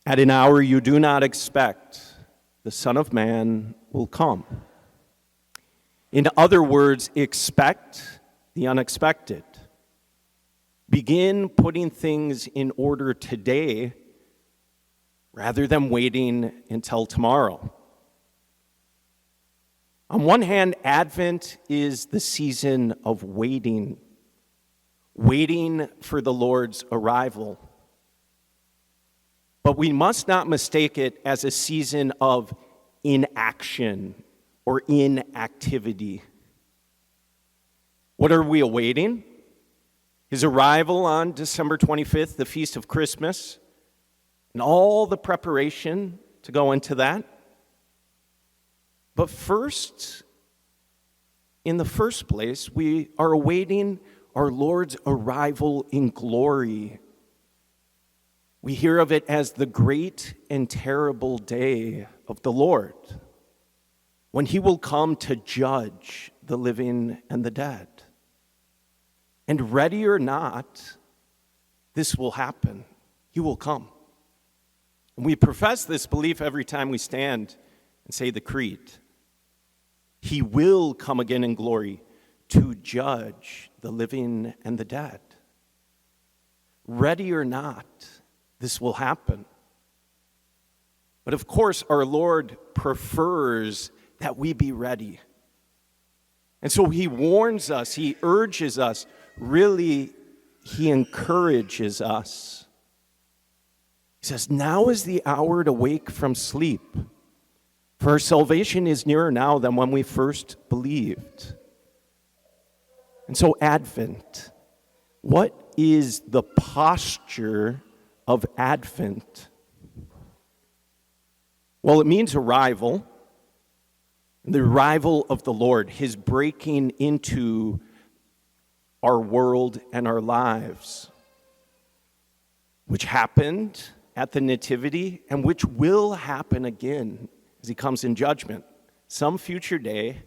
At an hour you do not expect, the Son of Man will come. In other words, expect the unexpected. Begin putting things in order today rather than waiting until tomorrow. On one hand, Advent is the season of waiting for the Lord's arrival. But we must not mistake it as a season of inaction or inactivity. What are we awaiting? His arrival on December 25th, the Feast of Christmas, and all the preparation to go into that. But first, in the first place, we are awaiting our Lord's arrival in glory. We hear of it as the great and terrible day of the Lord, when he will come to judge the living and the dead. And ready or not, this will happen. He will come. And we profess this belief every time we stand and say the creed. He will come again in glory to judge the living and the dead. Ready or not, this will happen. But of course, our Lord prefers that we be ready. And so he warns us, he urges us, really, he encourages us. He says, now is the hour to wake from sleep, for our salvation is nearer now than when we first believed. And so Advent, what is the posture of Advent? Well, it means arrival, the arrival of the Lord, his breaking into our world and our lives, which happened at the Nativity and which will happen again as he comes in judgment, some future day,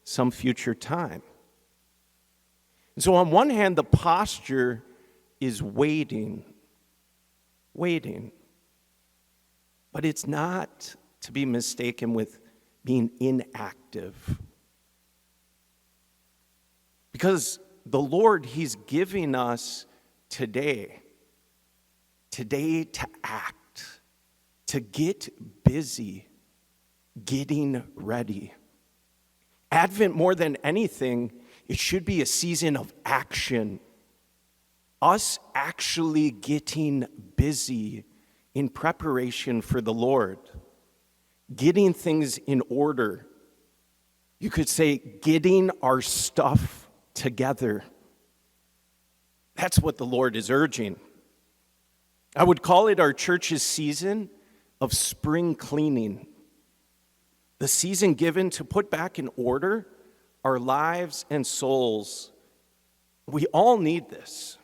some future time. And so on one hand, the posture is waiting. But it's not to be mistaken with being inactive. Because the Lord, he's giving us today to act, to get busy, getting ready. Advent, more than anything, it should be a season of action. Us actually getting busy in preparation for the Lord, getting things in order. You could say getting our stuff together. That's what the Lord is urging. I would call it our church's season of spring cleaning. The season given to put back in order our lives and souls. We all need this.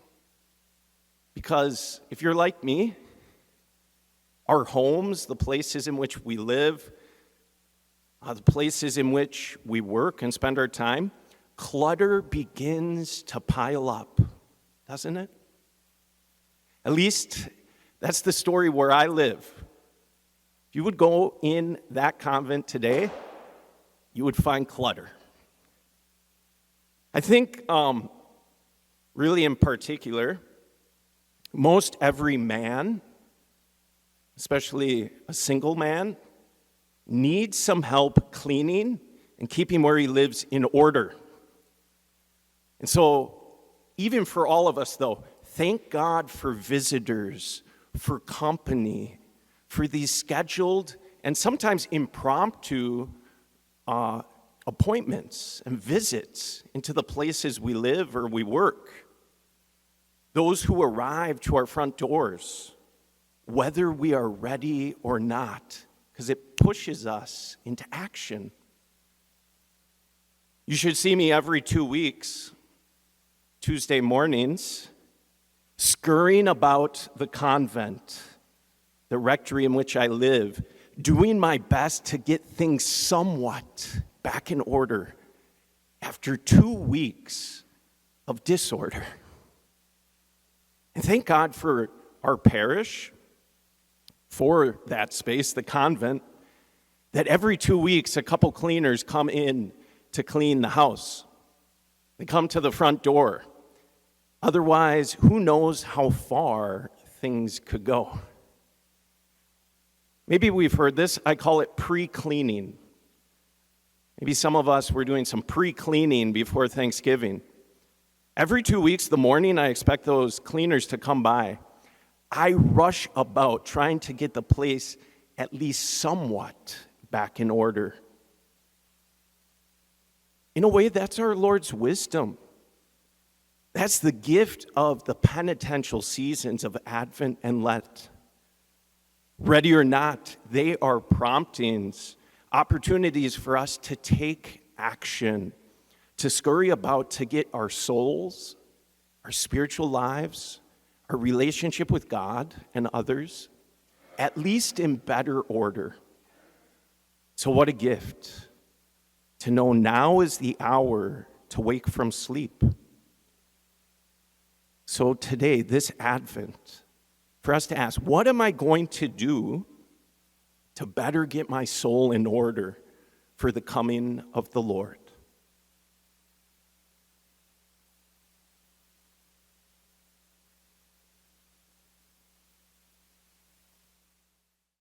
Because if you're like me, our homes, the places in which we live, the places in which we work and spend our time, clutter begins to pile up, doesn't it? At least that's the story where I live. If you would go in that convent today, you would find clutter. I think, really in particular, most every man, especially a single man, needs some help cleaning and keeping where he lives in order. And so, even for all of us, though, thank God for visitors, for company, for these scheduled and sometimes impromptu appointments and visits into the places we live or we work. Those who arrive to our front doors, whether we are ready or not, because it pushes us into action. You should see me every 2 weeks, Tuesday mornings, scurrying about the convent, the rectory in which I live, doing my best to get things somewhat back in order after 2 weeks of disorder. And thank God for our parish, for that space, the convent, that every 2 weeks a couple cleaners come in to clean the house. They come to the front door. Otherwise, who knows how far things could go. Maybe we've heard this. I call it pre-cleaning. Maybe some of us were doing some pre-cleaning before Thanksgiving. Every 2 weeks, the morning I expect those cleaners to come by, I rush about trying to get the place at least somewhat back in order. In a way, that's our Lord's wisdom. That's the gift of the penitential seasons of Advent and Lent. Ready or not, they are promptings, opportunities for us to take action, to scurry about to get our souls, our spiritual lives, our relationship with God and others, at least in better order. So what a gift to know now is the hour to wake from sleep. So today, this Advent, for us to ask, what am I going to do to better get my soul in order for the coming of the Lord?